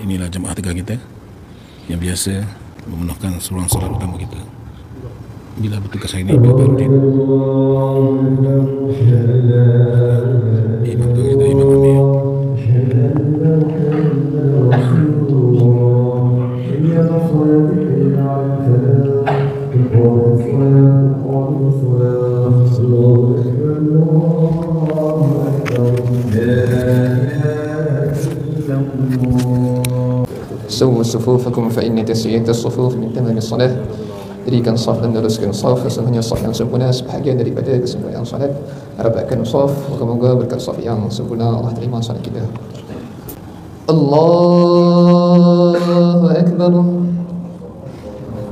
inilah jemaah tegar kita yang biasa memenuhkan seruan solat utama kita. Bila bertugas hari ini, bila Baharudin imam tu kita, Imam Amir. سووا صفوفكم فإن تسوية الصفوف من تمام الصلاة. Dirikan saf dan luruskan saf. Sesungguhnya saf yang sempurna sebahagian daripada kesempurnaan salat. Rapatkan saf. Moga-moga berkat saf yang sempurna Allah terima salat kita. Allahu Akbar.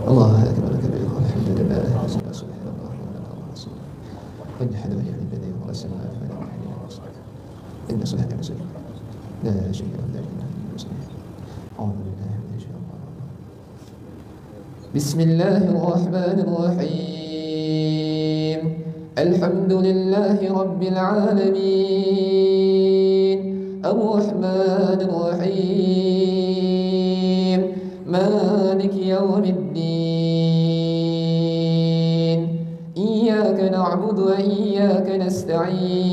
Allahu Akbar. Alhamdulillah. Subhanallah. Wajhadu ya ibadi wa rasulullah. Inna salata wa salam. La syarika lahu. بسم الله الرحمن الرحيم. الحمد لله رب العالمين الرحمن الرحيم مالك يوم الدين إياك نعبد وإياك نستعين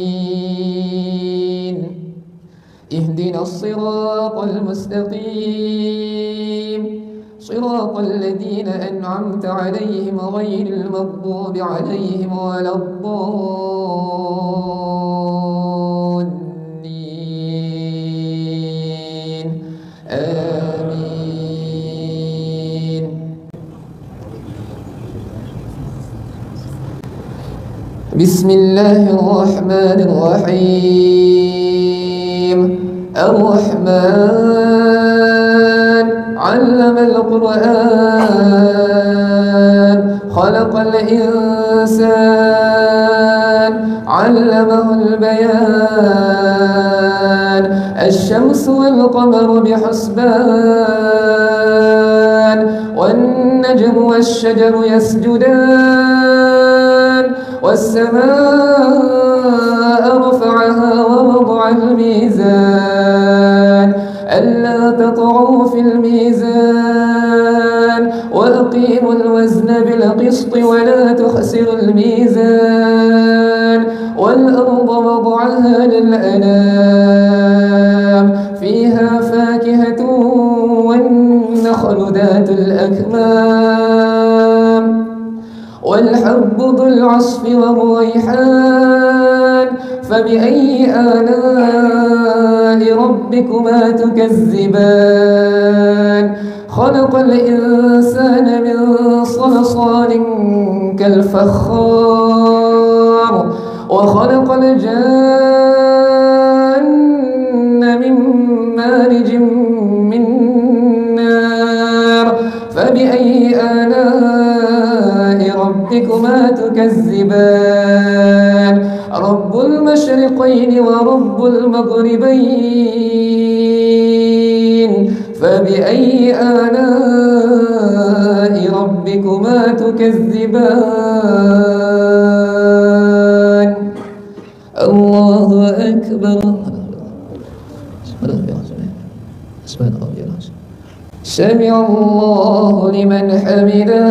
اهدنا الصراط المستقيم صراط الذين أنعمت عليهم غير المغضوب عليهم ولا الضالين آمين. بسم الله الرحمن الرحيم. الرحمن علم القرآن خلق الإنسان علمه البيان الشمس والقمر بحسبان والنجم والشجر يسجدان والسماء رفعها ووضع الميزان ألا تطغوا في الميزان وأقيموا الوزن بالقسط ولا تخسروا الميزان والأرض وضعها للأنام فيها فاكهة والنخل ذات الأكمام والحب ذو العصف والريحان فبأي آلاء ربكما تكذبان خلق الإنسان من صلصال كالفخار وخلق الجان من مارج من نار فبأي آلاء ربكما تكذبان رب المشرقين ورب المغربين فبأي آلاء ربكما تكذبان. الله أكبر. سمع الله لمن حمده.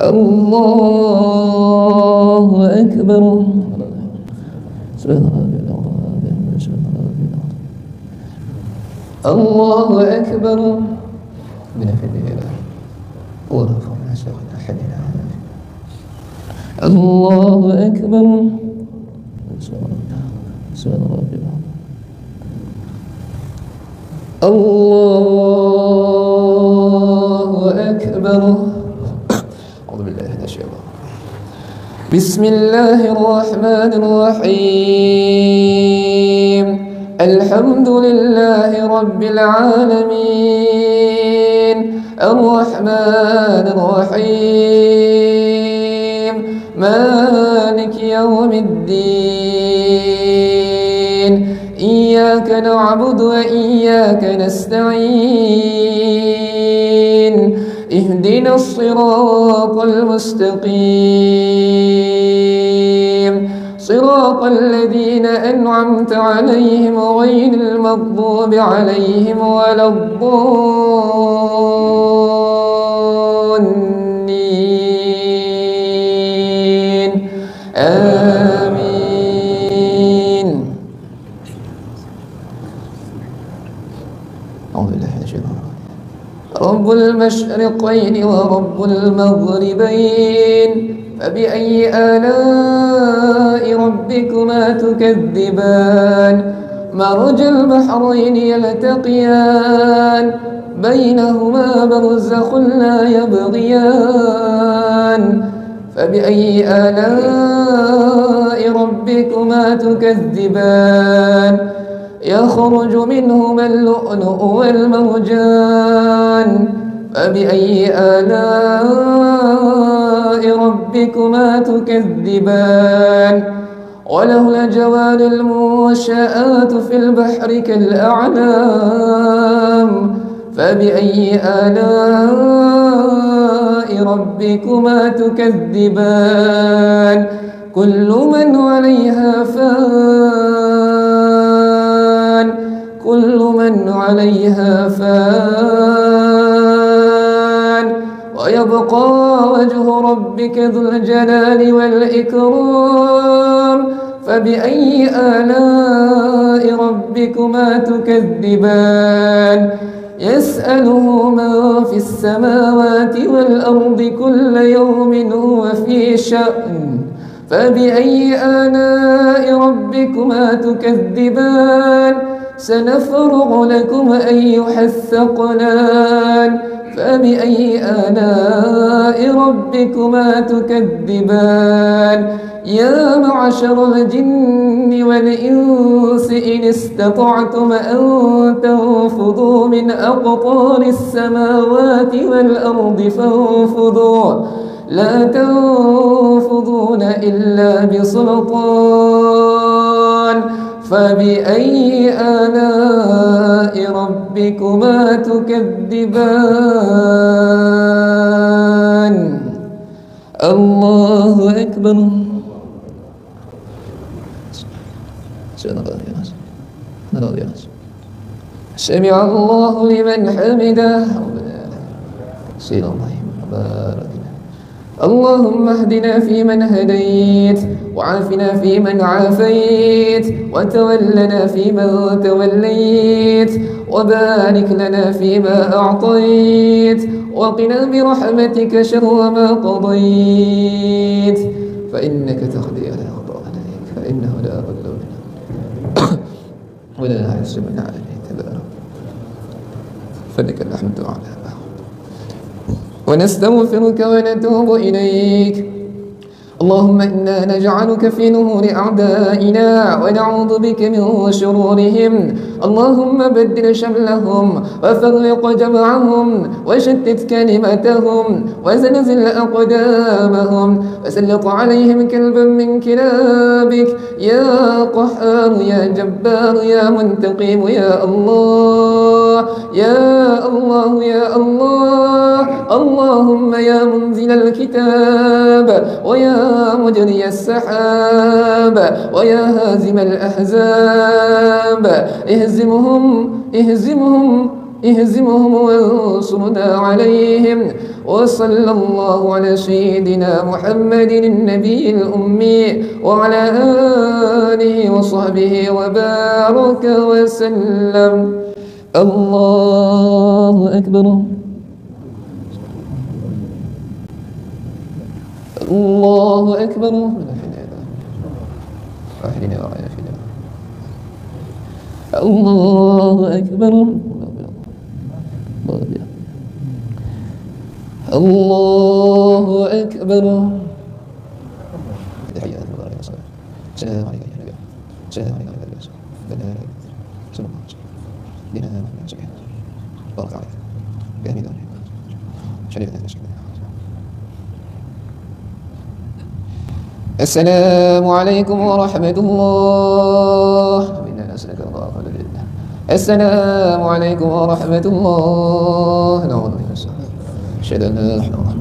الله أكبر. الله أكبر. الله أكبر. الله أكبر. أعوذ بالله من الشيطان. بسم الله الرحمن الرحيم. الحمد لله رب العالمين الرحمن الرحيم مالك يوم الدين إياك نعبد وإياك نستعين اهدنا الصراط المستقيم صراط الذين أنعمت عليهم غير المغضوب عليهم ولا الضالين آمين. أعوذ بالله من الشيطان الرجيم. رب المشرقين ورب المغربين فبأي آلاء ربكما تكذبان مرج البحرين يلتقيان بينهما برزخ لا يبغيان فبأي آلاء ربكما تكذبان يخرج منهما اللؤلؤ والمرجان فبأي آلاء ربكما تكذبان وله الجوار المنشآت في البحر كالأعلام فبأي آلاء ربكما تكذبان كل من عليها فان كل من عليها فان ويبقى وجه ربك ذو الجلال والإكرام فبأي آلاء ربكما تكذبان يسأله من في السماوات والأرض كل يوم هو في شأن فبأي آلاء ربكما تكذبان سنفرغ لكم أيها الثقلان فبأي آلاء ربكما تكذبان يا معشر الجن والإنس إن استطعتم أن تنفذوا من أقطار السماوات والأرض فانفذوا لا تنفذون إلا بسلطان فبأي آلاء ربكما تكذبان الله أكبر. سمع الله لمن حمده. سيد الله بارك. اللهم اهدنا فيمن هديت وعافنا فيمن عافيت وتولنا فيمن توليت وبارك لنا فيما أعطيت وقنا برحمتك شر ما قضيت فإنك تقضي ولا يقضى عليك فإنه لا يضل ولا يعز من عليك تبارك فلك الحمد على ما ونستغفرك ونتوب إليك. اللهم إنا نجعلك في نهور أعدائنا ونعوذ بك من شرورهم. اللهم بدل شملهم وفرق جمعهم وشتت كلمتهم وزلزل أقدامهم وسلط عليهم كلبا من كلابك يا قهار يا جبار يا منتقم يا الله يا الله يا الله. اللهم يا منزل الكتاب ويا مجري السحاب ويا هازم الأحزاب اهزمهم وانصرنا عليهم. وصلى الله على سيدنا محمد النبي الأمي وعلى آله وصحبه وبارك وسلم. الله أكبر. الله أكبر. الله أكبر. الله أكبر. السلام عليكم يا نبي. السلام عليكم يا نبي. بارك عليك. بأمين شريف. السلام عليكم ورحمة الله. السلام عليكم ورحمة الله. أشهد أن لا إله إلا الله.